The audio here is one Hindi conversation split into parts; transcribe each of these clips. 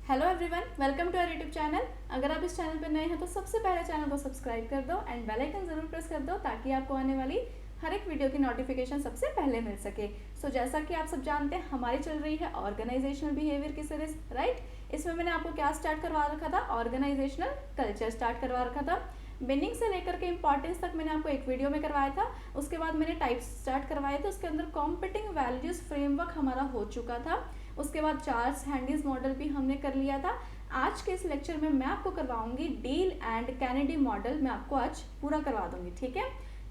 Hello everyone, welcome to our YouTube channel. अगर आप इस चैनल पर नए हैं तो सबसे पहले चैनल को सब्सक्राइब कर दो एंड बेल आइकन जरूर प्रेस कर दो ताकि आपको आने वाली हर एक वीडियो की नोटिफिकेशन सबसे पहले मिल सके। जैसा कि आप सब जानते हैं, हमारी चल रही है ऑर्गेनाइजेशनल बिहेवियर की सीरीज, राइट। इसमें मैंने आपको क्या स्टार्ट करवा रखा था? ऑर्गेनाइजेशनल कल्चर स्टार्ट करवा रखा था। मीनिंग से लेकर के इंपॉर्टेंस तक मैंने आपको एक वीडियो में करवाया था। उसके बाद मैंने टाइप्स स्टार्ट करवाए थे। उसके अंदर कॉम्पिटिंग वैल्यूज फ्रेमवर्क हमारा हो चुका था। उसके बाद चार्ल्स हैंडीज मॉडल भी हमने कर लिया था। आज के इस लेक्चर में मैं आपको करवाऊंगी डील एंड कैनेडी मॉडल। मैं आपको आज पूरा करवा दूंगी, ठीक है।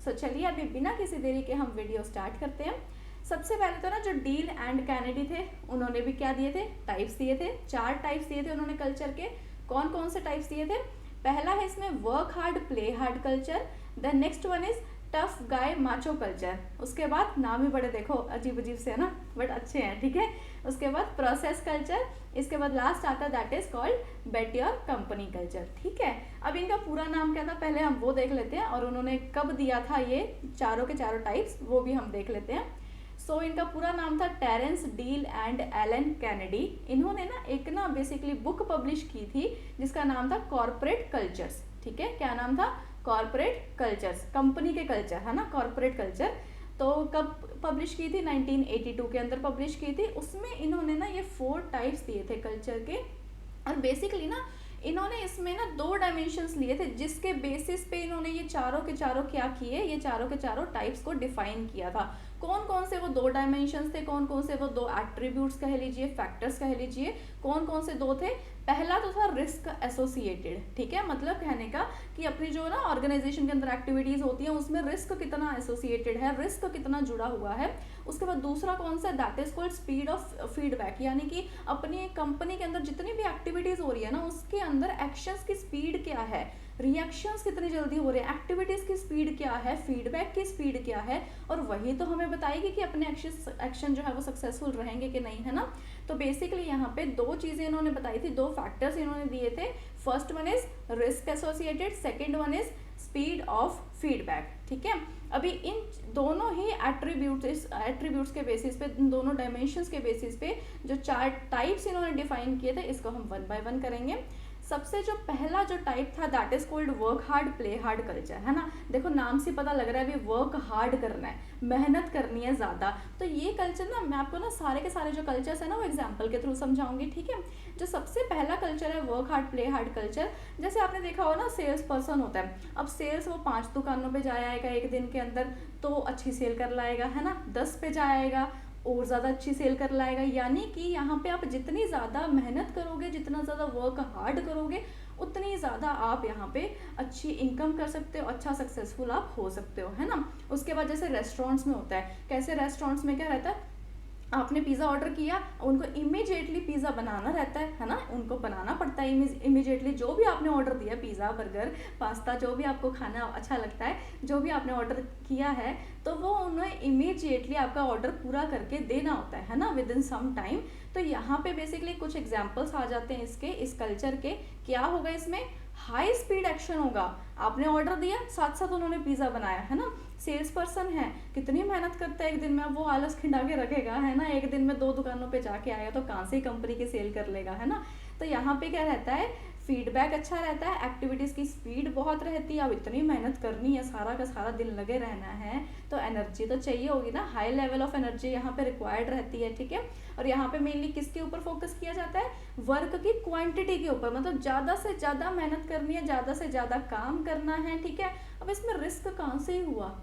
चलिए अभी बिना किसी देरी के हम वीडियो स्टार्ट करते हैं। सबसे पहले तो ना, जो डील एंड कैनेडी थे उन्होंने भी क्या दिए थे? टाइप्स दिए थे। 4 टाइप्स दिए थे उन्होंने कल्चर के। कौन कौन से टाइप्स दिए थे? पहला है इसमें work hard play hard culture. The next one is tough guy macho culture. उसके बाद नाम ही बड़े देखो अजीब अजीब से है ना, बट अच्छे हैं, ठीक है। उसके बाद प्रोसेस कल्चर। इसके बाद लास्ट आता that is called bet your company culture, ठीक है। अब इनका पूरा नाम क्या था पहले हम वो देख लेते हैं, और उन्होंने कब दिया था ये चारों के चारों टाइप्स वो भी हम देख लेते हैं। इनका पूरा नाम था Terrence Deal and Allan Kennedy. इन्होंने ना एक ना बेसिकली बुक पब्लिश की थी जिसका नाम था कॉर्पोरेट कल्चर्स, ठीक है। क्या नाम था? कॉर्पोरेट कल्चर्स, कंपनी के कल्चर है ना, कॉर्पोरेट कल्चर। तो कब पब्लिश की थी? 1982 के अंदर पब्लिश की थी। उसमें इन्होंने ना ये 4 टाइप्स दिए थे कल्चर के, और बेसिकली ना इन्होंने इसमें ना 2 डायमेंशंस लिए थे जिसके बेसिस पे इन्होंने ये चारों के चारों क्या किए, ये चारों के चारों टाइप्स को डिफाइन किया था। कौन कौन से वो 2 डायमेंशंस थे, कौन कौन से वो 2 एट्रीब्यूट्स कह लीजिए, फैक्टर्स कह लीजिए, कौन कौन से 2 थे? पहला तो था रिस्क एसोसिएटेड, ठीक है। मतलब कहने का कि अपनी जो ना ऑर्गेनाइजेशन के अंदर एक्टिविटीज होती हैं उसमें रिस्क कितना एसोसिएटेड है, रिस्क कितना जुड़ा हुआ है। उसके बाद दूसरा कौन सा? That is called speed of feedback, यानी कि अपनी कंपनी के अंदर जितनी भी एक्टिविटीज हो रही है ना उसके अंदर एक्शंस की स्पीड क्या है, रिएक्शंस कितनी जल्दी हो रहे हैं, एक्टिविटीज की स्पीड क्या है, फीडबैक की स्पीड क्या है, और वही तो हमें बताएगी कि अपने एक्शन जो है वो सक्सेसफुल रहेंगे कि नहीं, है ना। तो बेसिकली यहाँ पे 2 चीजें इन्होंने बताई थी, 2 फैक्टर्स इन्होंने दिए थे। First one is risk associated, second one is speed of feedback, ठीक है। अभी इन दोनों ही एट्रीब्यूट्स के बेसिस पे, इन दोनों डायमेंशंस के बेसिस पे जो 4 टाइप्स इन्होंने डिफाइन किए थे इसको हम 1 बाय 1 करेंगे। सबसे जो पहला जो टाइप था that is called work hard play hard culture, है ना। देखो नाम से पता लग रहा है अभी वर्क हार्ड करना है, मेहनत करनी है ज़्यादा। तो ये कल्चर ना मैं आपको ना सारे के सारे जो कल्चर्स है ना वो एग्जाम्पल के थ्रू समझाऊंगी, ठीक है। जो सबसे पहला कल्चर है work hard play hard culture, जैसे आपने देखा हो ना सेल्स पर्सन होता है। अब सेल्स वो 5 दुकानों पे जाएगा एक दिन के अंदर तो अच्छी सेल कर लाएगा, है ना। 10 पे जाएगा और ज़्यादा अच्छी सेल कर लाएगा। यानी कि यहाँ पे आप जितनी ज़्यादा मेहनत करोगे, जितना ज़्यादा वर्क हार्ड करोगे, उतनी ज़्यादा आप यहाँ पे अच्छी इनकम कर सकते हो, अच्छा सक्सेसफुल आप हो सकते हो, है ना। उसके बाद जैसे रेस्टोरेंट्स में होता है, कैसे रेस्टोरेंट्स में क्या रहता है, आपने पिज़्ज़ा ऑर्डर किया, उनको इमीडिएटली पिज़्ज़ा बनाना रहता है ना, उनको बनाना पड़ता है इमीडिएटली। जो भी आपने ऑर्डर दिया, पिज़्ज़ा बर्गर पास्ता, जो भी आपको खाना अच्छा लगता है, जो भी आपने ऑर्डर किया है, तो वो उन्हें इमीडिएटली आपका ऑर्डर पूरा करके देना होता है ना, विद इन सम टाइम। तो यहाँ पे बेसिकली कुछ एग्जाम्पल्स आ जाते हैं इसके, इस कल्चर के। क्या होगा इसमें? हाई स्पीड एक्शन होगा। आपने ऑर्डर दिया, साथ साथ उन्होंने पिज़्ज़ा बनाया, है ना। सेल्स पर्सन है, कितनी मेहनत करता है एक दिन में, अब वो आलस खिंडा के रखेगा, है ना। एक दिन में 2 दुकानों पे जाके आएगा तो कहाँ से कंपनी की सेल कर लेगा, है ना। तो यहाँ पे क्या रहता है, फीडबैक अच्छा रहता है, एक्टिविटीज़ की स्पीड बहुत रहती है। अब इतनी मेहनत करनी है, सारा का सारा दिन लगे रहना है, तो एनर्जी तो चाहिए होगी ना, हाई लेवल ऑफ एनर्जी यहाँ पे रिक्वायर्ड रहती है, ठीक है। और यहाँ पे मेनली किसके ऊपर फोकस किया जाता है? वर्क की क्वांटिटी के ऊपर, मतलब ज़्यादा से ज़्यादा मेहनत करनी है, ज़्यादा से ज़्यादा काम करना है, ठीक है। अब इसमें रिस्क कहाँ से ही हुआ?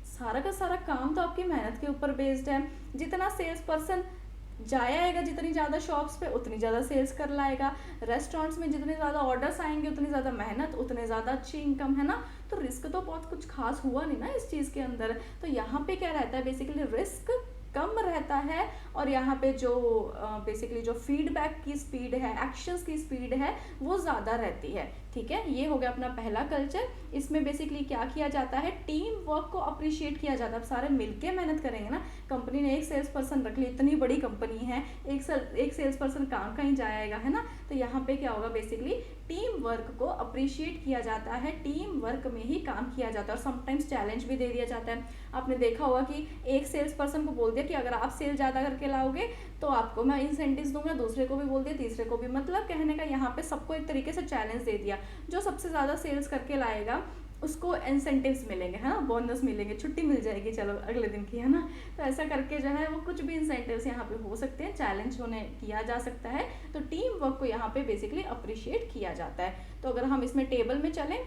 सारा का सारा काम तो आपकी मेहनत के ऊपर बेस्ड है। जितना सेल्स पर्सन जाएगा, जितनी ज़्यादा शॉप्स पे उतनी ज़्यादा सेल्स कर लाएगा। रेस्टोरेंट्स में जितने ज़्यादा ऑर्डर्स आएंगे उतनी ज़्यादा मेहनत, उतने ज़्यादा अच्छी इनकम, है ना। तो रिस्क तो बहुत कुछ खास हुआ नहीं ना इस चीज़ के अंदर। तो यहाँ पे क्या रहता है, बेसिकली रिस्क कम रहता है, और यहाँ पे जो बेसिकली जो फीडबैक की स्पीड है, एक्शंस की स्पीड है, वो ज़्यादा रहती है, ठीक है। ये हो गया अपना पहला कल्चर। इसमें बेसिकली क्या किया जाता है, टीम वर्क को अप्रिशिएट किया जाता है। अब सारे मिलके मेहनत करेंगे ना, कंपनी ने एक सेल्स पर्सन रख ली, इतनी बड़ी कंपनी है, एक सेल्स पर्सन कहाँ कहीं जाएगा, है ना। तो यहाँ पे क्या होगा, बेसिकली टीम वर्क को अप्रिशिएट किया जाता है, टीम वर्क में ही काम किया जाता है और समटाइम्स चैलेंज भी दे दिया जाता है। आपने देखा होगा कि एक सेल्स पर्सन को बोल दिया कि अगर आप सेल ज़्यादा करके लाओगे तो आपको मैं इंसेंटिव्स दूंगा, दूसरे को भी बोल दिया, तीसरे को भी, मतलब कहने का यहाँ पे सबको एक तरीके से चैलेंज दे दिया। जो सबसे ज़्यादा सेल्स करके लाएगा उसको इंसेंटिव्स मिलेंगे, है ना, बोनस मिलेंगे, छुट्टी मिल जाएगी चलो अगले दिन की, है ना। तो ऐसा करके जो है वो कुछ भी इंसेंटिव्स यहाँ पे हो सकते हैं, चैलेंज होने किया जा सकता है। तो टीम वर्क को यहाँ पे बेसिकली अप्रिशिएट किया जाता है। तो अगर हम इसमें टेबल में चलें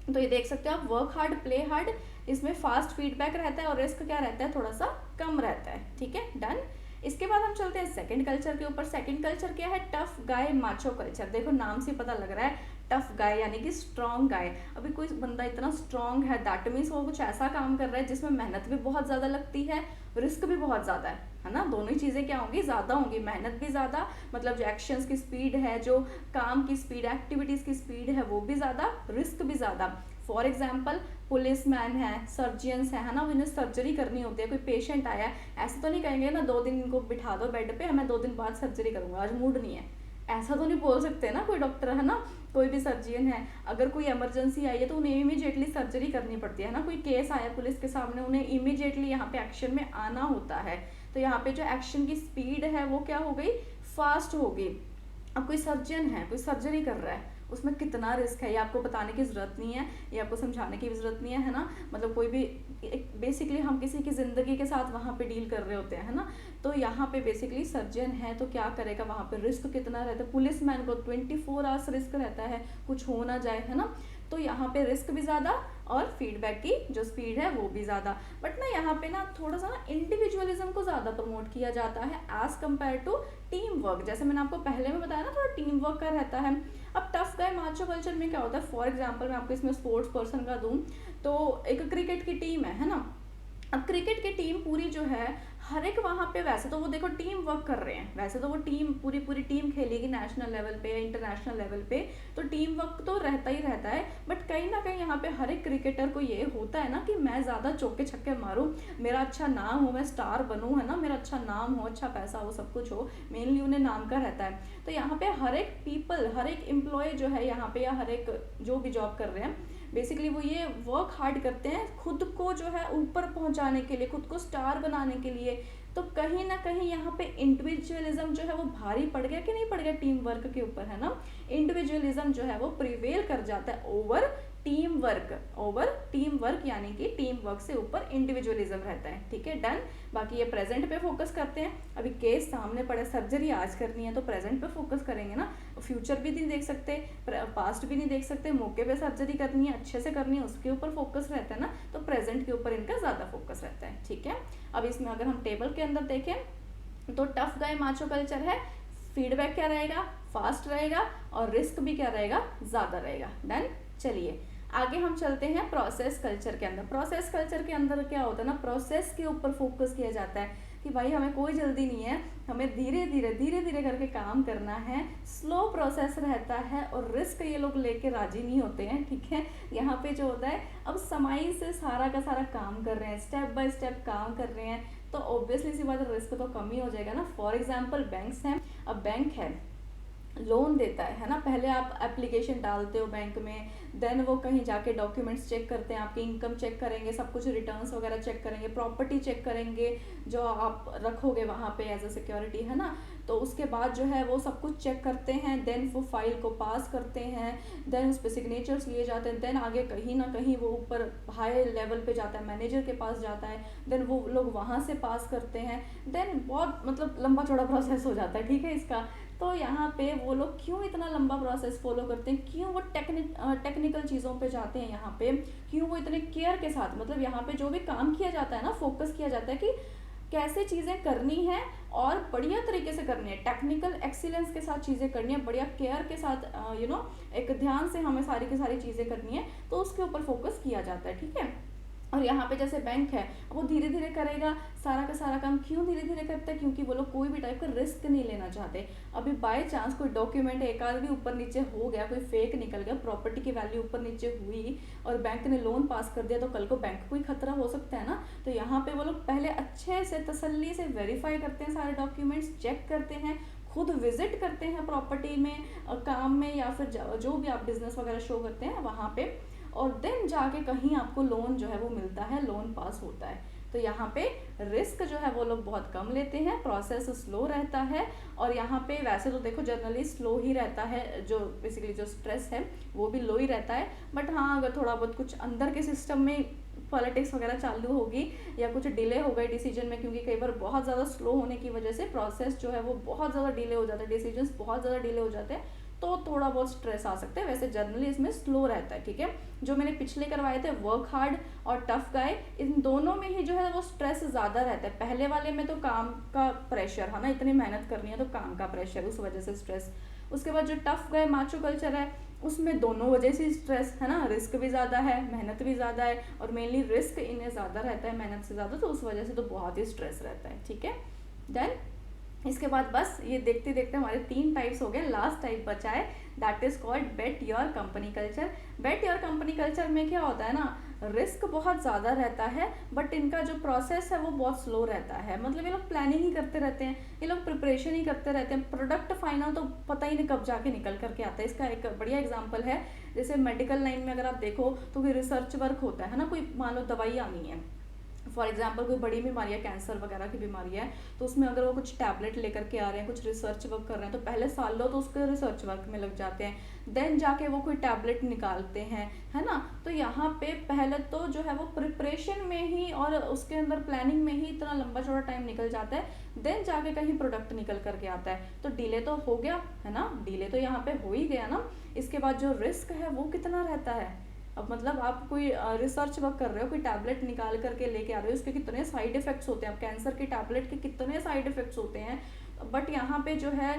तो ये देख सकते हो आप, वर्क हार्ड प्ले हार्ड, इसमें फास्ट फीडबैक रहता है और रिस्क क्या रहता है, थोड़ा सा कम रहता है, ठीक है, डन। इसके बाद हम चलते हैं सेकंड कल्चर के ऊपर। सेकंड कल्चर क्या है, टफ गाय माचो कल्चर। देखो नाम से पता लग रहा है, टफ गाय यानी कि स्ट्रॉन्ग गाय। अभी कोई बंदा इतना स्ट्रॉन्ग है, दैट मीन्स वो कुछ ऐसा काम कर रहा है जिसमें मेहनत भी बहुत ज़्यादा लगती है, रिस्क भी बहुत ज़्यादा है ना। दोनों ही चीज़ें क्या होंगी, ज़्यादा होंगी, मेहनत भी ज़्यादा, मतलब जो एक्शंस की स्पीड है, जो काम की स्पीड, एक्टिविटीज़ की स्पीड है वो भी ज़्यादा, रिस्क भी ज़्यादा। फॉर एग्जाम्पल पुलिसमैन है, सर्जियंस है ना, उन्हें सर्जरी करनी होती है, कोई पेशेंट आया, ऐसे तो नहीं कहेंगे ना 2 दिन इनको बिठा दो बेड पे, मैं 2 दिन बाद सर्जरी करूंगा, आज मूड नहीं है, ऐसा तो नहीं बोल सकते ना कोई डॉक्टर, है ना। कोई भी सर्जियन है, अगर कोई इमरजेंसी आई है तो उन्हें इमीडिएटली सर्जरी करनी पड़ती है ना। कोई केस आया पुलिस के सामने, उन्हें इमीडिएटली यहाँ पे एक्शन में आना होता है। तो यहाँ पे जो एक्शन की स्पीड है वो क्या हो गई, फास्ट होगी। अब कोई सर्जन है, कोई सर्जरी कर रहा है, उसमें कितना रिस्क है ये आपको बताने की ज़रूरत नहीं है, ये आपको समझाने की भी ज़रूरत नहीं है ना। मतलब कोई भी बेसिकली हम किसी की ज़िंदगी के साथ वहाँ पे डील कर रहे होते हैं, है ना। तो यहाँ पे बेसिकली सर्जन है तो क्या करेगा, वहाँ पे रिस्क कितना रहता है, पुलिसमैन को 24 आवर्स रिस्क रहता है, कुछ हो ना जाए, है ना। तो यहाँ पे रिस्क भी ज़्यादा और फीडबैक की जो स्पीड है वो भी ज़्यादा। बट ना यहाँ पे ना थोड़ा सा ना इंडिविजुअलिज्म को ज़्यादा प्रमोट किया जाता है as compared to team work. जैसे मैंने आपको पहले में बताया ना, थोड़ा टीम वर्क का रहता है। अब टफ गाय माचो कल्चर में क्या होता है, फॉर एग्जाम्पल मैं आपको इसमें स्पोर्ट्स पर्सन का दूँ तो एक क्रिकेट की टीम है ना। अब क्रिकेट की टीम पूरी जो है, हर एक वहाँ पे, वैसे तो वो देखो टीम वर्क कर रहे हैं, वैसे तो वो टीम पूरी टीम खेलेगी नेशनल लेवल पे या इंटरनेशनल लेवल पे, तो टीम वर्क तो रहता ही रहता है। बट कहीं ना कहीं यहाँ पे हर एक क्रिकेटर को ये होता है ना कि मैं ज़्यादा चौके छक्के मारूं, मेरा अच्छा नाम हो, मैं स्टार बनूं, है ना, मेरा अच्छा नाम हो, अच्छा पैसा हो, सब कुछ हो, मेनली उन्हें नाम का रहता है। तो यहाँ पे हर एक पीपल, हर एक एम्प्लॉय जो है यहाँ पे, या हर एक जो भी जॉब कर रहे हैं, बेसिकली वो ये वर्क हार्ड करते हैं खुद को जो है ऊपर पहुंचाने के लिए, खुद को स्टार बनाने के लिए। तो कहीं ना कहीं यहाँ पे इंडिविजुअलिज्म जो है वो भारी पड़ गया कि नहीं पड़ गया टीम वर्क के ऊपर, है ना। इंडिविजुअलिज्म जो है वो प्रिवेल कर जाता है ओवर टीम वर्क, यानी कि टीम वर्क से ऊपर इंडिविजुअलिज्म रहता है, ठीक है, डन। बाकी ये प्रेजेंट पे फोकस करते हैं। अभी केस सामने पड़े, सर्जरी आज करनी है तो प्रेजेंट पे फोकस करेंगे ना, फ्यूचर भी नहीं देख सकते, पास्ट भी नहीं देख सकते, मौके पे सर्जरी करनी है, अच्छे से करनी है, उसके ऊपर फोकस रहता है ना। तो प्रेजेंट के ऊपर इनका ज़्यादा फोकस रहता है, ठीक है। अब इसमें अगर हम टेबल के अंदर देखें तो टफ गाय माचो कल्चर है, फीडबैक क्या रहेगा, फास्ट रहेगा, और रिस्क भी क्या रहेगा, ज़्यादा रहेगा, डन। चलिए आगे हम चलते हैं प्रोसेस कल्चर के अंदर। प्रोसेस कल्चर के अंदर क्या होता है ना, प्रोसेस के ऊपर फोकस किया जाता है कि भाई हमें कोई जल्दी नहीं है, हमें धीरे धीरे करके काम करना है, स्लो प्रोसेस रहता है, और रिस्क ये लोग लेके राजी नहीं होते हैं, ठीक है। यहाँ पे जो होता है, अब समाई से सारा का सारा काम कर रहे हैं, स्टेप बाय स्टेप काम कर रहे हैं, तो ऑब्वियसली सी बात है रिस्क तो कम ही हो जाएगा ना। फॉर एग्जाम्पल बैंक्स हैं, अब बैंक है, लोन देता है ना, पहले आप एप्लीकेशन डालते हो बैंक में, देन वो कहीं जाके डॉक्यूमेंट्स चेक करते हैं, आपकी इनकम चेक करेंगे, सब कुछ रिटर्न्स वगैरह चेक करेंगे, प्रॉपर्टी चेक करेंगे जो आप रखोगे वहाँ पे एज अ सिक्योरिटी, है ना। तो उसके बाद जो है वो सब कुछ चेक करते हैं, देन वो फाइल को पास करते हैं, देन उस पर सिग्नेचर्स लिए जाते हैं, देन आगे कहीं ना कहीं वो ऊपर हाई लेवल पे जाता है, मैनेजर के पास जाता है, देन वो लोग वहाँ से पास करते हैं, देन बहुत मतलब लंबा चौड़ा प्रोसेस हो जाता है, ठीक है इसका। तो यहाँ पे वो लोग क्यों इतना लंबा प्रोसेस फॉलो करते हैं, क्यों वो टेक्निकल चीज़ों पे जाते हैं यहाँ पे, क्यों वो इतने केयर के साथ, मतलब यहाँ पे जो भी काम किया जाता है ना, फोकस किया जाता है कि कैसे चीज़ें करनी है और बढ़िया तरीके से करनी है, टेक्निकल एक्सीलेंस के साथ चीज़ें करनी है, बढ़िया केयर के साथ एक ध्यान से हमें सारी की सारी चीज़ें करनी है, तो उसके ऊपर फोकस किया जाता है, ठीक है। और यहाँ पे जैसे बैंक है वो धीरे धीरे करेगा सारा का सारा काम। क्यों धीरे धीरे करता है? क्योंकि वो लोग कोई भी टाइप का रिस्क नहीं लेना चाहते। अभी बाय चांस कोई डॉक्यूमेंट एक आध भी ऊपर नीचे हो गया, कोई फेक निकल गया, प्रॉपर्टी की वैल्यू ऊपर नीचे हुई और बैंक ने लोन पास कर दिया, तो कल को बैंक को ही खतरा हो सकता है ना। तो यहाँ पे वो लोग पहले अच्छे से तसल्ली से वेरीफाई करते हैं, सारे डॉक्यूमेंट्स चेक करते हैं, खुद विजिट करते हैं प्रॉपर्टी में, काम में, या फिर जो भी आप बिजनेस वगैरह शो करते हैं वहाँ पे, और देन जाके कहीं आपको लोन जो है वो मिलता है, लोन पास होता है। तो यहाँ पे रिस्क जो है वो लोग बहुत कम लेते हैं, प्रोसेस स्लो रहता है। और यहाँ पे वैसे तो देखो जनरली स्लो ही रहता है, जो बेसिकली जो स्ट्रेस है वो भी लो ही रहता है। बट हाँ, अगर थोड़ा बहुत कुछ अंदर के सिस्टम में पॉलिटिक्स वगैरह चालू होगी या कुछ डिले हो गई डिसीजन में, क्योंकि कई बार बहुत ज़्यादा स्लो होने की वजह से प्रोसेस जो है वो बहुत ज़्यादा डिले हो जाता है, डिसीजंस बहुत ज़्यादा डिले हो जाते हैं, तो थोड़ा बहुत स्ट्रेस आ सकता है। वैसे जनरली इसमें स्लो रहता है, ठीक है। जो मैंने पिछले करवाए थे वर्क हार्ड और टफ गाय, इन दोनों में ही जो है वो स्ट्रेस ज़्यादा रहता है। पहले वाले में तो काम का प्रेशर है ना, इतनी मेहनत करनी है तो काम का प्रेशर, उस वजह से स्ट्रेस। उसके बाद जो टफ गाय माचो कल्चर है उसमें दोनों वजह से स्ट्रेस है ना, रिस्क भी ज़्यादा है, मेहनत भी ज़्यादा है, और मेनली रिस्क इन्हें ज़्यादा रहता है मेहनत से ज़्यादा, तो उस वजह से तो बहुत ही स्ट्रेस रहता है, ठीक है। देन इसके बाद बस ये देखते देखते हमारे 3 टाइप्स हो गए, लास्ट टाइप बचा है, that is called bet your company culture. Bet your company culture में क्या होता है ना, रिस्क बहुत ज़्यादा रहता है, बट इनका जो प्रोसेस है वो बहुत स्लो रहता है। मतलब ये लोग प्लानिंग ही करते रहते हैं, ये लोग प्रिपरेशन ही करते रहते हैं, प्रोडक्ट फाइनल तो पता ही नहीं कब जाके निकल करके आता है। इसका एक बढ़िया एग्जांपल है, जैसे मेडिकल लाइन में अगर आप देखो तो कोई रिसर्च वर्क होता है ना, कोई मान लो दवाई आनी है, फॉर एग्जाम्पल कोई बड़ी बीमारी है, कैंसर वगैरह की बीमारी है, तो उसमें अगर वो कुछ टैबलेट लेकर के आ रहे हैं, कुछ रिसर्च वर्क कर रहे हैं, तो पहले सालों तो उसके रिसर्च वर्क में लग जाते हैं, देन जाके वो कोई टैबलेट निकालते हैं, है ना। तो यहाँ पे पहले तो जो है वो प्रिपरेशन में ही और उसके अंदर प्लानिंग में ही इतना लंबा चौड़ा टाइम निकल जाता है, देन जाके कहीं प्रोडक्ट निकल करके आता है, तो डिले तो हो गया है ना, डिले तो यहाँ पे हो ही गया ना। इसके बाद जो रिस्क है वो कितना रहता है। अब मतलब आप कोई रिसर्च वर्क कर रहे हो, कोई टैबलेट निकाल करके लेके आ रहे हो, उसके कितने साइड इफेक्ट्स होते हैं, अब कैंसर के टैबलेट के कितने साइड इफेक्ट्स होते हैं, बट यहाँ पे जो है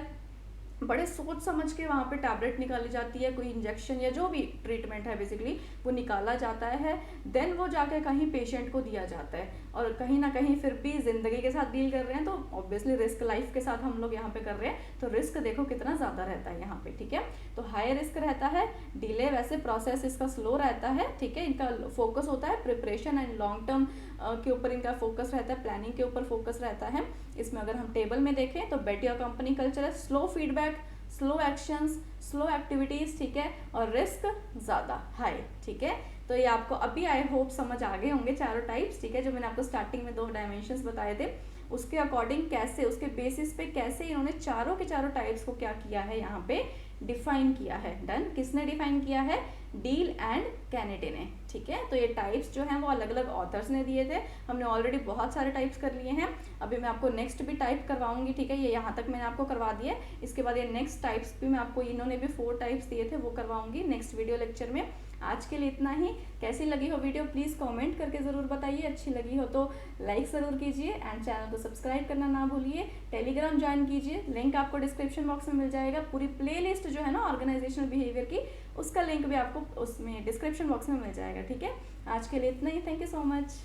बड़े सोच समझ के वहाँ पे टैबलेट निकाली जाती है, कोई इंजेक्शन या जो भी ट्रीटमेंट है बेसिकली वो निकाला जाता है, देन वो जाके कहीं पेशेंट को दिया जाता है, और कहीं ना कहीं फिर भी ज़िंदगी के साथ डील कर रहे हैं, तो ऑब्वियसली रिस्क लाइफ के साथ हम लोग यहाँ पे कर रहे हैं, तो रिस्क देखो कितना ज़्यादा रहता है यहाँ पे, ठीक है। तो हाई रिस्क रहता है, डिले, वैसे प्रोसेस इसका स्लो रहता है, ठीक है। इनका फोकस होता है प्रिपरेशन एंड लॉन्ग टर्म के ऊपर, इनका फोकस रहता है, प्लानिंग के ऊपर फोकस रहता है। इसमें अगर हम टेबल में देखें तो बेट योर कंपनी कल्चर है, slow feedback, slow actions, slow activities, ठीक है, और रिस्क ज़्यादा हाई, ठीक है। तो ये आपको अभी आई होप समझ आ गए होंगे चारों टाइप्स, ठीक है। जो मैंने आपको स्टार्टिंग में 2 डायमेंशंस बताए थे उसके अकॉर्डिंग कैसे, उसके बेसिस पे कैसे इन्होंने चारों के चारों टाइप्स को क्या किया है, यहाँ पे डिफाइन किया है। डन, किसने डिफाइन किया है, डील एंड कैनेडी ने, ठीक है। तो ये टाइप्स जो हैं वो अलग अलग ऑथर्स ने दिए थे, हमने ऑलरेडी बहुत सारे टाइप्स कर लिए हैं, अभी मैं आपको नेक्स्ट भी टाइप करवाऊंगी, ठीक है। ये यहाँ तक मैंने आपको करवा दिया, इसके बाद ये नेक्स्ट टाइप्स भी मैं आपको, इन्होंने भी 4 टाइप्स दिए थे वो करवाऊंगी नेक्स्ट वीडियो लेक्चर में। आज के लिए इतना ही। कैसी लगी हो वीडियो प्लीज़ कमेंट करके ज़रूर बताइए, अच्छी लगी हो तो लाइक ज़रूर कीजिए एंड चैनल को सब्सक्राइब करना ना भूलिए। टेलीग्राम ज्वाइन कीजिए, लिंक आपको डिस्क्रिप्शन बॉक्स में मिल जाएगा। पूरी प्लेलिस्ट जो है ना ऑर्गेनाइजेशनल बिहेवियर की, उसका लिंक भी आपको उसमें डिस्क्रिप्शन बॉक्स में मिल जाएगा, ठीक है। आज के लिए इतना ही, थैंक यू सो मच।